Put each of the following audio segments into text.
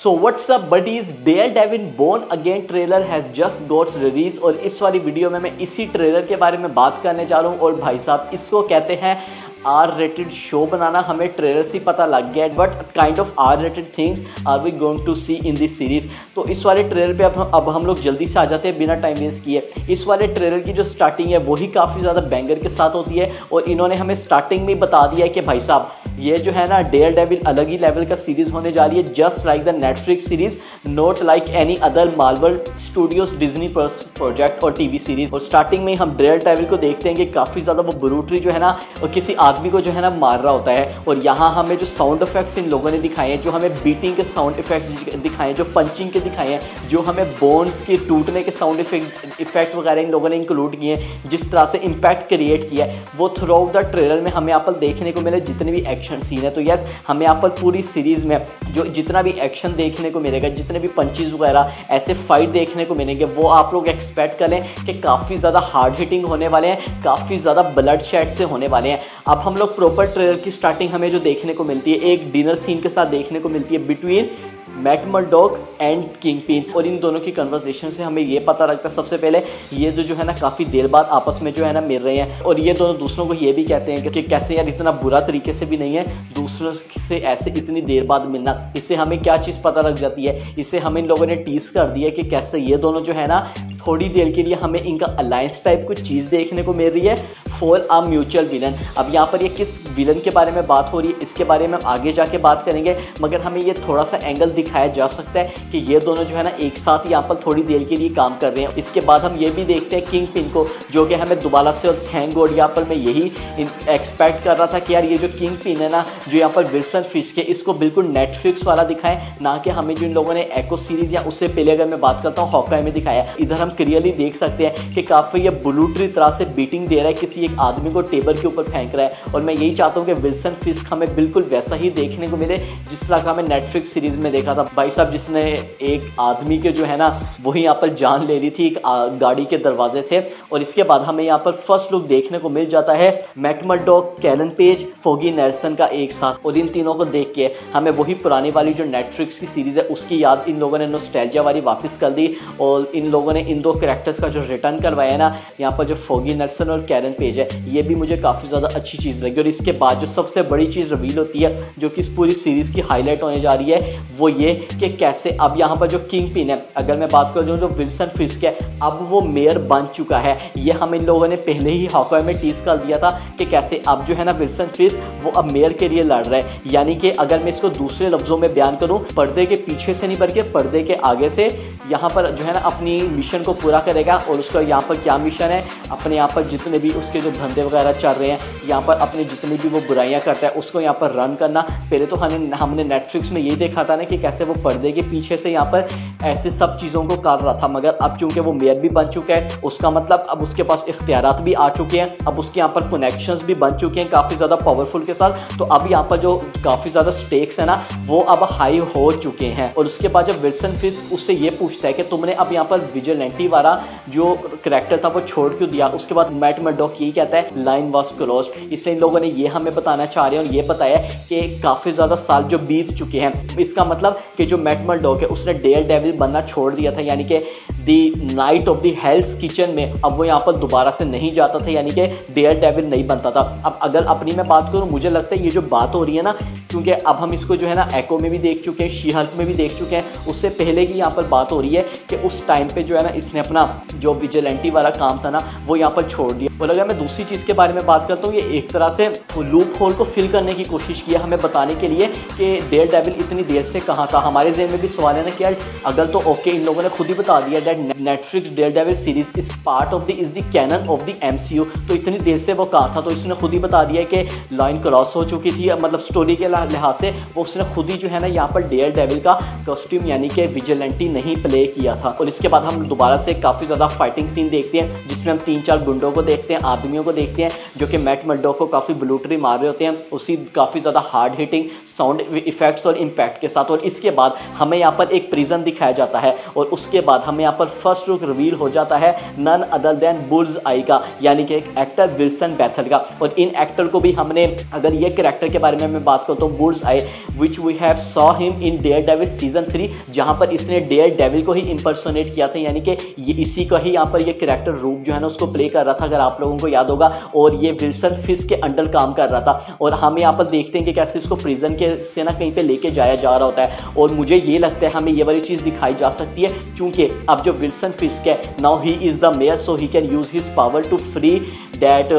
So what's up buddies, Daredevil Born Again trailer has just got release और इस वाली video में मैं इसी ट्रेलर के बारे में बात करने जा रहा हूँ। और भाई साहब इसको कहते हैं आर रेटेड शो बनाना। हमें ट्रेलर से पता लग गया but kind of R rated things are we going to see in this series. तो इस वाले ट्रेलर पे अब हम लोग जल्दी से आ जाते हैं बिना टाइम वेस्ट किए। इस वाले ट्रेलर की जो स्टार्टिंग है वही काफ़ी ज़्यादा बैंगर के साथ होती है और इन्होंने हमें स्टार्टिंग में बता दिया है कि भाई साहब ये जो है ना डेयरडेविल अलग ही लेवल का सीरीज होने जा रही है, just like the Netflix series, not like any other Marvel studios Disney project और टीवी सीरीज। और स्टार्टिंग में हम डेयरडेविल को देखते हैं कि काफ़ी ज़्यादा वो ब्रूटली जो है ना और किसी आदमी को जो है ना मार रहा होता है। और यहाँ हमें जो साउंड इफेक्ट्स इन लोगों ने दिखाए हैं, जो हमें बीटिंग के साउंड इफेक्ट्स दिखाए हैं, जो पंचिंग के दिखाए हैं, जो हमें बोन्स के टूटने के साउंड इफेक्ट वगैरह इन लोगों ने इंक्लूड किए हैं, जिस तरह से इम्पैक्ट क्रिएट किया है वो थ्रू आउट द ट्रेलर में हमें यहाँ पर देखने को मिले। जितने भी एक्शन सीन है तो यस हमें यहाँ पर पूरी सीरीज में जो जितना भी एक्शन देखने को मिलेगा, जितने भी पंचेज वगैरह ऐसे फाइट देखने को मिलेंगे वो आप लोग एक्सपेक्ट करें कि काफ़ी ज़्यादा हार्ड हिटिंग होने वाले हैं, काफ़ी ज़्यादा ब्लड शेड से होने वाले हैं। अब हम लोग प्रॉपर ट्रेलर की स्टार्टिंग हमें जो देखने को मिलती है एक डिनर सीन के साथ देखने को मिलती है between Matt Murdock and Kingpin. और इन दोनों की कन्वर्सेशन से हमें ये पता लगता है सबसे पहले ये जो है ना काफ़ी देर बाद आपस में जो है ना मिल रहे हैं और ये दोनों दूसरों को ये भी कहते हैं कि कैसे यार इतना बुरा तरीके से भी नहीं है दूसरों से ऐसे इतनी देर बाद मिलना। इससे हमें क्या चीज़ पता लग जाती है, इससे हमें इन लोगों ने टीज कर दिया कि कैसे ये दोनों जो है ना थोड़ी देर के लिए हमें इनका अलायंस टाइप कुछ चीज़ देखने को मिल रही है फॉर अ म्यूचुअल विलन। अब यहाँ पर ये किस विलन के बारे में बात हो रही है इसके बारे में हम आगे जाके बात करेंगे, मगर हमें ये थोड़ा सा एंगल दिखाया जा सकता है कि ये दोनों जो है ना एक साथ यहाँ पर थोड़ी देर के लिए काम कर रहे हैं। इसके बाद हम ये भी देखते हैं किंगपिन को, जो कि हमें दोबारा से, और थैंक गॉड यहाँ पर मैं यही एक्सपेक्ट कर रहा था कि यार ये जो किंगपिन है ना जो यहाँ पर विल्सन फिस्क है इसको बिल्कुल नेटफ्लिक्स वाला दिखाएं, ना कि हमें जो इन लोगों ने एको सीरीज या उससे पहले अगर मैं बात करता हूँ हॉकाई में दिखाया। इधर हम क्लियरली देख सकते हैं कि काफ़ी ये ब्रूटली तरह से बीटिंग दे रहा है, किसी एक आदमी को टेबल के ऊपर फेंक रहा है। और मैं यही चाहता हूँ कि विल्सन फिस्क हमें बिल्कुल वैसा ही देखने को मिले जिस तरह का हमें नेटफ्लिक्स सीरीज में देखा था। भाई साहब जिसने एक आदमी के जो है ना वही यहाँ पर जान ले ली थी एक गाड़ी के दरवाजे से। और इसके बाद हमें यहाँ पर फर्स्ट लुक देखने को मिल जाता है मैट मर्डॉक, कैलन पेज, फोगी नेल्सन का एक साथ। और इन तीनों को देख के हमें वही पुरानी वाली जो नेटफ्लिक्स की सीरीज है उसकी याद इन लोगों ने नॉस्टैल्जिया वाली वापस कर दी। और इन लोगों ने इन दो कैरेक्टर्स का जो रिटर्न करवाया ना यहाँ पर जो फोगी नेल्सन और कैरन पेज है ये भी मुझे काफ़ी ज़्यादा अच्छी चीज़ लगी। और इसके बाद जो सबसे बड़ी चीज़ रिवील होती है जो कि इस पूरी सीरीज़ की हाईलाइट होने जा रही है वो ये कि कैसे अब यहाँ पर जो किंगपिन है, अगर मैं बात करूँ जो विल्सन फिस्क है अब वो मेयर बन चुका है। ये हम इन लोगों ने पहले ही हॉकाई में टीज कर दिया था कि कैसे अब जो है ना विल्सन फिस्क वो अब मेयर के लिए लड़ रहा है। यानी कि अगर मैं इसको दूसरे लफ्ज़ों में बयान करूँ, पर्दे के पीछे से नहीं बल्कि पर्दे के आगे से यहाँ पर जो है ना अपनी मिशन को पूरा करेगा। और उसका यहाँ पर क्या मिशन है, अपने यहाँ पर जितने भी उसके जो धंधे वगैरह चल रहे हैं यहाँ पर अपनी जितनी भी वो बुराइयाँ करता है उसको यहाँ पर रन करना। पहले तो हमने नेटफ्लिक्स में यही देखा था ना कि कैसे वो पर्दे के पीछे से यहाँ पर ऐसे सब चीज़ों को कर रहा था, मगर अब चूंकि वो मेयर भी बन चुका है उसका मतलब अब उसके पास इख्तियारात भी आ चुके हैं, अब उसके यहाँ पर कनेक्शंस भी बन चुके हैं काफ़ी ज़्यादा पावरफुल के साथ। तो अब यहाँ पर जो काफ़ी ज़्यादा स्टेक्स है ना वो अब हाई हो चुके हैं। और उसके बाद जब विल्सन फिस्क उससे ये पूछता है कि तुमने अब यहाँ पर विजिलेंटी वाला जो करैक्टर था वो छोड़ क्यों दिया, उसके बाद मैट मर्डॉक यही कहता है लाइन वाज क्लोज्ड। इससे इन लोगों ने ये हमें बताना चाह रहे हैं और ये बताया कि काफ़ी ज़्यादा साल जो बीत चुके हैं, इसका मतलब कि जो मैट मर्डॉक है उसने डेयरडेविल बनना छोड़ दिया था, यानी कि दी night of the Hell's kitchen में अब वो यहाँ पर दोबारा से नहीं जाता था, यानी कि डेयरडेविल नहीं बनता था। अब अगर अपनी मैं बात करूँ मुझे लगता है ये जो बात हो रही है ना, क्योंकि अब हम इसको जो है ना एको में भी देख चुके हैं, शी हल्क में भी देख चुके हैं, उससे पहले की यहाँ पर बात हो रही है कि उस टाइम पे जो है ना इसने अपना जो विजिलेंटी वाला काम था ना वो यहाँ पर छोड़ दिया। और अगर मैं दूसरी चीज़ के बारे में बात करता हूँ, ये एक तरह से लूप होल को फिल करने की कोशिश की है हमें बताने के लिए कि डेयरडेविल इतनी देर से कहाँ था। हमारे ज़हन में भी सवाल है ना कि यार अगर तो ओके इन लोगों ने खुद ही बता दिया that Netflix Daredevil series is part of the is the canon of the MCU, तो इतनी देर से वो कहाँ था। तो इसने खुद ही बता दिया कि लाइन क्रॉस हो चुकी थी, मतलब स्टोरी के लिहाज से वो उसने खुद ही जो है ना यहाँ पर डेयरडेविल का कॉस्ट्यूम यानी कि विजिलेंटी नहीं प्ले किया था। और इसके बाद हम दोबारा से काफ़ी ज़्यादा फाइटिंग सीन देखते हैं जिसमें हम 3-4 गुंडों को देखते हैं, आदमियों को देखते हैं जो कि मैट मर्डॉक को काफ़ी ब्रूटली मार रहे होते हैं, उसी काफ़ी ज़्यादा हार्ड हिटिंग साउंड इफेक्ट्स और इम्पैक्ट के साथ। और इस इसके बाद हमें यहाँ पर एक प्रिजन दिखाया जाता है और उसके बाद हमें यहाँ पर फर्स्ट लुक रिवील हो जाता है none other than Bullseye का, यानी कि एक एक्टर विल्सन बेथल का। और इन एक्टर को भी हमने, अगर ये कैरेक्टर के बारे में मैं बात करता हूँ, Bullseye which we have saw him in Daredevil season 3, जहाँ पर इसने डेयरडेविल को ही इंपर्सोनेट किया था, यानी कि ये इसी का ही यहाँ पर ये कैरेक्टर रूप जो है ना उसको प्ले कर रहा था, अगर आप लोगों को याद होगा। और ये विल्सन फिस्क के अंडर काम कर रहा था और हम यहाँ पर देखते हैं कि कैसे इसको प्रिजन के से ना कहीं पे लेके जाया जा रहा होता है। और मुझे ये लगता है हमें ये वाली चीज़ दिखाई जा सकती है, क्योंकि अब जो विल्सन फिस्क है, now he is the mayor so he can use his power to free that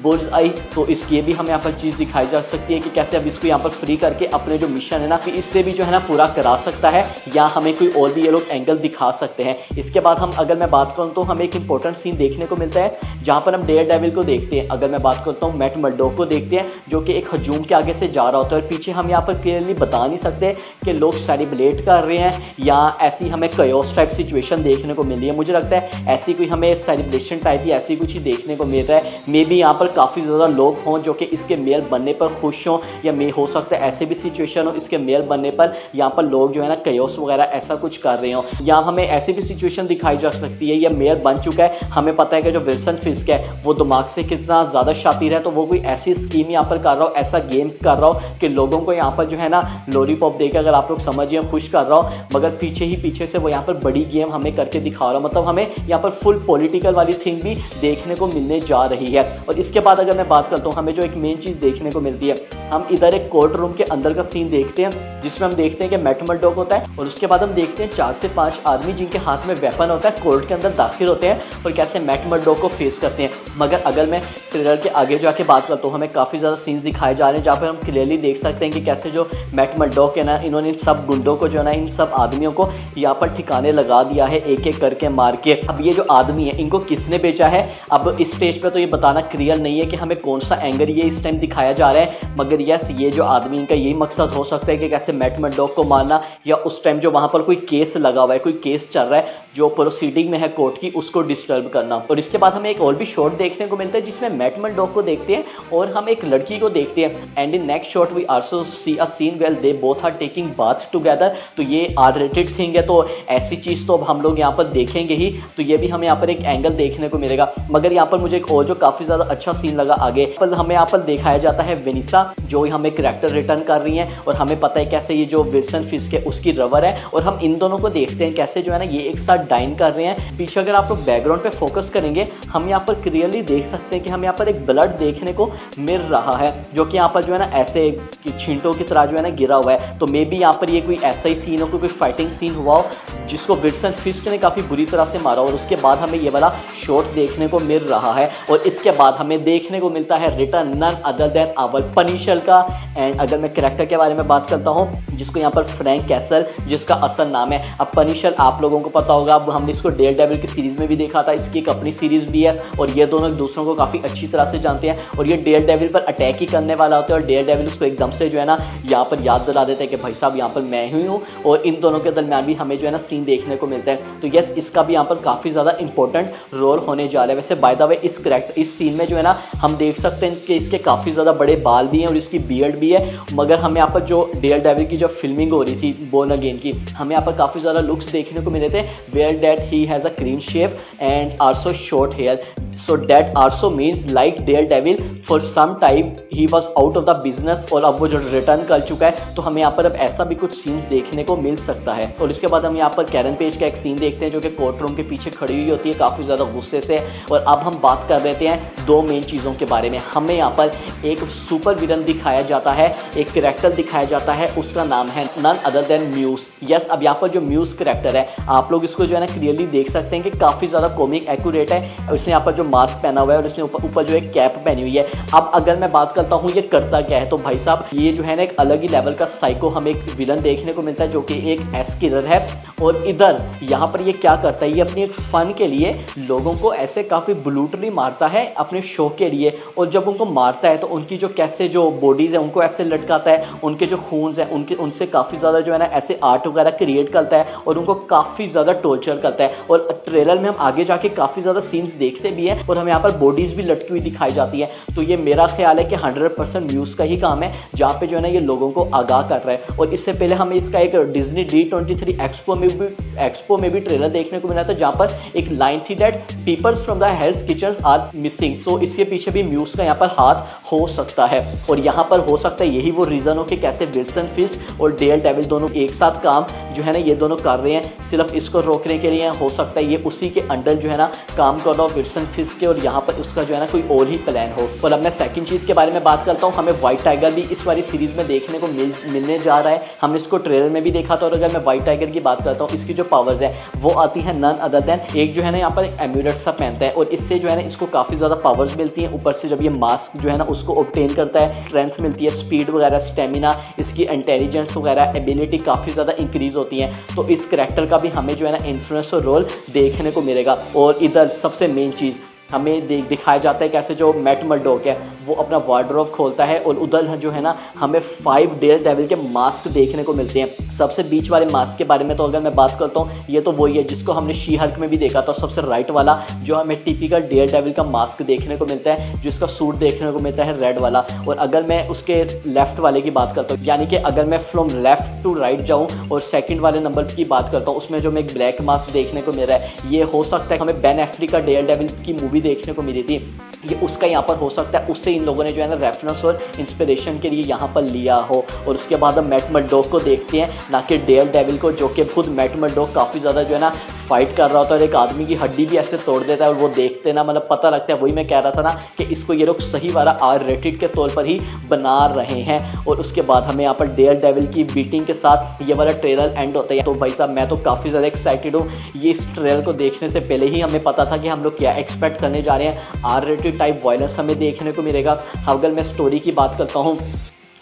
Bullseye. तो इसकी भी हमें यहाँ पर चीज़ दिखाई जा सकती है कि कैसे अब इसको यहाँ पर फ्री करके अपने जो मिशन है ना कि इससे भी जो है ना पूरा करा सकता है, या हमें कोई और भी ये लोग एंगल दिखा सकते हैं। इसके बाद हम अगर मैं बात करूँ तो हमें एक इंपॉर्टेंट सीन देखने को मिलता है जहाँ पर हम डेयरडेविल को देखते हैं। अगर मैं बात करता हूँ मैट मर्डॉक को देखते हैं जो कि एक हजूम के आगे से जा रहा होता है और पीछे हम यहाँ पर क्लियरली बता नहीं सकते कि लोग सेलिब्रेट कर रहे हैं या ऐसी हमें कयोस टाइप सिचुएशन देखने को मिल रही है। मुझे लगता है ऐसी कोई हमें सेलिब्रेशन टाइप या ऐसी कुछ ही देखने को मिल रहा है। मे बी यहाँ पर काफ़ी ज़्यादा लोग हों जो कि इसके मेयर बनने पर खुश हों, या मे हो सकता है ऐसे भी सिचुएशन हो इसके मेयर बनने पर यहाँ पर लोग जो है ना कयोस वगैरह ऐसा कुछ कर रहे हों, या हमें ऐसी भी सिचुएशन दिखाई जा सकती है। या मेयर बन चुका है, हमें पता है कि जो विल्सन फिस्क है वो दिमाग से कितना ज़्यादा शातिर है, तो वो कोई ऐसी स्कीम यहाँ पर कर रहा हो, ऐसा गेम कर रहा हो कि लोगों को यहाँ पर जो है ना लॉलीपॉप देकर, अगर आप लोग समझिए, खुश कर रहा हो, मगर पीछे ही पीछे से वो यहाँ पर बड़ी गेम हमें करके दिखा रहा हो। मतलब हमें यहाँ पर फुल पॉलिटिकल वाली थिंग भी देखने को मिलने जा रही है। और इसके बाद अगर मैं बात करता हूँ, हमें जो एक मेन चीज़ देखने को मिलती है, हम इधर एक कोर्ट रूम के अंदर का सीन देखते हैं जिसमें हम देखते हैं कि मैट मर्डॉक होता है और उसके बाद हम देखते हैं 4 से 5 आदमी जिनके हाथ में वेपन होता है कोर्ट के अंदर दाखिल होते हैं और कैसे मैट मर्डॉक को फेस करते हैं। मगर अगर मैं ट्रेलर के आगे जाके बात करता हूँ, हमें काफ़ी ज़्यादा सीन्स दिखाए जा रहे हैं जहाँ पर हम क्लियरली देख सकते हैं कि कैसे जो मैट मर्डॉक है ना, इन्होंने इन सब गुंडों को जो है ना, इन सब आदमियों को यहाँ पर ठिकाने लगा दिया है एक एक करके मार के। अब ये जो आदमी है इनको किसने बेचा है, अब इस स्टेज पर तो ये बताना क्लियर नहीं है कि हमें कौन सा एंगल ये इस टाइम दिखाया जा रहा है, मगर यस ये जो आदमी, इनका यही मकसद हो सकता है कि कैसे मैट मर्डॉक को मारना, या उस टाइम जो वहाँ पर कोई केस लगा हुआ है, कोई केस चल रहा है जो प्रोसीडिंग में है कोर्ट की, उसको डिस्टर्ब करना। और इसके बाद हमें एक और भी शॉट देखने को मिलता है जिसमें मैट मर्डॉक को देखते हैं और हम एक लड़की को देखते हैं। And in next shot we also see a scene where they both are taking bath together. तो ये आर रेटेड थिंग है, तो ऐसी चीज़ तो अब हम लोग यहाँ पर देखेंगे ही, तो ये भी हमें यहाँ पर एक एंगल देखने को मिलेगा। मगर यहाँ पर मुझे एक और जो काफ़ी ज़्यादा अच्छा सीन लगा आगे पर, हमें यहाँ पर दिखाया जाता है वेनिसा जो हमें कैरेक्टर रिटर्न कर रही है और हमें पता है कैसे ये जो विल्सन फिस्क है उसकी रवर है, और हम इन दोनों को देखते हैं कैसे जो है ना ये एक साथ डाइन कर रहे हैं। पीछे अगर आप लोग बैकग्राउंड पे फोकस करेंगे, हम यहाँ पर क्लियरली देख सकते हैं कि हम यहाँ पर एक ब्लड देखने को मिल रहा है जो कि यहाँ पर जो है ना ऐसे छींटों की तरह जो है ना गिरा हुआ है। तो मे बी यहाँ पर ये कोई ऐसा ही सीन हो, कोई फाइटिंग सीन हुआ हो जिसको विल्सन फिस्क ने काफ़ी बुरी तरह से मारा, और उसके बाद हमें ये वाला शॉट देखने को मिल रहा है। और इसके बाद हमें देखने को मिलता है return none other than our Punisher का। एंड अगर मैं कैरेक्टर के बारे में बात करता हूँ, जिसको यहाँ पर फ्रैंक कैसल जिसका असल नाम है। अब पनिशर आप लोगों को पता होगा, अब हमने इसको डेयरडेविल की सीरीज़ में भी देखा था, इसकी एक अपनी सीरीज़ भी है और ये दोनों एक दूसरों को काफ़ी अच्छी तरह से जानते हैं। और ये डेयरडेविल पर अटैक ही करने वाला होता है और डेयरडेविल उसको एकदम से जो है ना यहाँ पर याद दिला देता है कि भाई साहब यहाँ पर मैं ही हूँ, और इन दोनों के दरमियान भी हमें जो है ना सीन देखने को मिलता है। तो यस, इसका भी यहाँ पर काफ़ी ज़्यादा इंपॉर्टेंट रोल होने जा रहा है। वैसे बाय द वे इस सीन में जो है ना हम देख सकते हैं कि इसके काफ़ी ज़्यादा बड़े बाल भी हैं और इसकी बियर्ड भी है, मगर हमें यहाँ पर जो डेयरडेविल की जो फिल्मिंग हो रही थी बोर्न अगेन की, हमें यहाँ पर काफ़ी ज़्यादा लुक्स देखने को मिले थे where that he has a clean shape and also short hair. So that also means like Daredevil for some time he was out of the business, और अब वो जो रिटर्न कर चुका है, तो हमें यहाँ पर अब ऐसा भी कुछ सीन्स देखने को मिल सकता है। और इसके बाद हम यहाँ पर कैरन पेज का एक सीन देखते हैं जो कि कोर्ट रूम के पीछे खड़ी हुई होती है काफ़ी ज़्यादा गुस्से से। और अब हम बात कर रहे हैं दो मेन चीज़ों के बारे में। हमें यहाँ पर एक सुपर विलन दिखाया जाता है, एक कैरेक्टर दिखाया जाता है, उसका नाम है none other than Muse. Yes, अब यहाँ पर जो म्यूज कैरेक्टर है, आप लोग इसको जो है ना क्लियरली देख सकते हैं कि काफ़ी ज़्यादा कॉमिक एक्यूरेट है। उसने यहाँ पर जो मास्क पहना हुआ है और उसने ऊपर जो एक कैप पहनी हुई है। अब अगर मैं बात करता हूँ ये करता क्या है, तो भाई साहब ये जो है ना एक अलग ही लेवल का साइको हमें एक विलन देखने को मिलता है जो कि एक एस किलर है। और इधर यहाँ पर ये क्या करता है, ये अपनी एक फन के लिए लोगों को ऐसे काफ़ी ब्रूटली मारता है अपने शो के लिए, और जब उनको मारता है तो उनकी जो कैसे जो बॉडीज़ है उनको ऐसे लटकाता है, उनके जो खून्स हैं उनसे काफ़ी ज़्यादा जो है ना ऐसे आर्ट वगैरह क्रिएट करता है और उनको काफ़ी ज़्यादा टॉर्चर करता है। और ट्रेलर में हम आगे जाके काफ़ी ज़्यादा सीन्स देखते भी हैं है और हमें यहाँ पर बॉडीज भी लटकी हुई दिखाई जाती है। तो ये मेरा ख्याल है कि 100% न्यूज़ का ही काम है, जहाँ पे जो है ना ये लोगों को आगाह कर रहा है। और इससे पहले हमें इसका एक डिज्नी D23 एक्सपो में भी ट्रेलर देखने को मिला था, जहाँ पर एक लाइन थी that peoples from the Hell's Kitchen are missing. तो इसके पीछे भी न्यूज़ का यहाँ पर हाथ हो सकता है और यहाँ पर हो सकता है यही वो रीज़न हो कि कैसे विल्सन फिस्क और डेयर डेविल दोनों एक साथ काम जो है ना ये दोनों कर रहे हैं सिर्फ इसको रोकने के लिए। हो सकता है ये उसी के अंडर जो है ना काम कर रहा हो विल्सन फिस्क के, और यहाँ पर उसका जो है ना कोई और ही प्लान हो। और अब मैं सेकंड चीज़ के बारे में बात करता हूँ, हमें व्हाइट टाइगर भी इस वाली सीरीज़ में देखने को मिलने जा रहा है। हमने इसको ट्रेलर में भी देखा था। और अगर मैं व्हाइट टाइगर की बात करता हूँ, इसकी जो पावर्स है वो आती है नन अदर देन, एक जो है ना यहाँ पर एम्यूलेट सा पहनता है और इससे जो है ना इसको काफ़ी ज़्यादा पावर्स मिलती हैं। ऊपर से जब ये मास्क जो है ना उसको ऑब्टेन करता है, स्ट्रेंथ मिलती है, स्पीड वगैरह, स्टेमिना, इसकी इंटेलिजेंस वगैरह, एबिलिटी काफ़ी ज़्यादा इंक्रीज होती है। तो इस करैक्टर का भी हमें जो है ना इन्फ्लुएंस और रोल देखने को मिलेगा। और इधर सबसे मेन चीज़ हमें दिखाया जाता है कैसे जो मैट मर्डॉक है वो अपना वार्डरोब खोलता है और उधर जो है ना हमें 5 डेयर डेविल के मास्क देखने को मिलते हैं। सबसे बीच वाले मास्क के बारे में तो अगर मैं बात करता हूँ, ये तो वही है जिसको हमने शी हल्क में भी देखा था। सबसे राइट वाला जो हमें टिपिकल डेयर डेविल का मास्क देखने को मिलता है, जिसका सूट देखने को मिलता है रेड वाला। और अगर मैं उसके लेफ्ट वाले की बात करता हूँ, यानी कि अगर मैं फ्रॉम लेफ्ट टू राइट जाऊँ और सेकंड वाले नंबर की बात करता हूँ, उसमें जो हमें एक ब्लैक मास्क देखने को मिल रहा है, ये हो सकता है हमें बेन एफ्लेक का डेयर डेविल की मूवी देखने को मिली थी, ये उसका यहाँ पर हो सकता है। उससे इन लोगों ने जो है ना रेफरेंस और इंस्पिरेशन के लिए यहाँ पर लिया हो। और उसके बाद हम मैट मर्डॉक को देखते हैं, ना कि डेयर डेविल को, जो कि खुद मैट मर्डॉक काफ़ी ज़्यादा जो है ना फाइट कर रहा होता है और एक आदमी की हड्डी भी ऐसे तोड़ देता है। और वो देखते ना मतलब पता लगता है, वही मैं कह रहा था ना कि इसको ये लोग सही वाला R-rated के तौर पर ही बना रहे हैं। और उसके बाद हमें यहाँ पर डेयर डेविल की बीटिंग के साथ ये वाला ट्रेलर एंड होता है। तो भाई साहब मैं तो काफ़ी ज़्यादा एक्साइटेड हूँ। ये इस ट्रेलर को देखने से पहले ही हमें पता था कि हम लोग क्या एक्सपेक्ट करने जा रहे हैं। R-rated टाइप वायलेंस हमें देखने को मिलेगा। अगर मैं स्टोरी की बात करता हूँ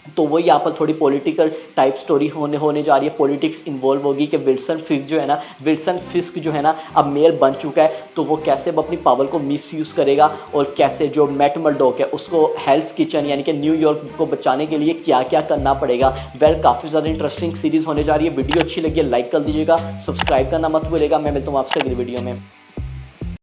तो वही यहाँ पर थोड़ी पॉलिटिकल टाइप स्टोरी होने जा रही है। पॉलिटिक्स इन्वॉल्व होगी कि विल्सन फिस्क जो है ना अब मेयर बन चुका है, तो वो कैसे अपनी पावर को मिसयूज़ करेगा और कैसे जो मैट मर्डॉक है उसको हेल्स किचन यानी कि न्यूयॉर्क को बचाने के लिए क्या क्या करना पड़ेगा। काफ़ी ज़्यादा इंटरेस्टिंग सीरीज़ होने जा रही है। वीडियो अच्छी लगी है लाइक कर दीजिएगा, सब्सक्राइब करना मत भूलिएगा। मैं मिलता हूँ आपसे अगली वीडियो में।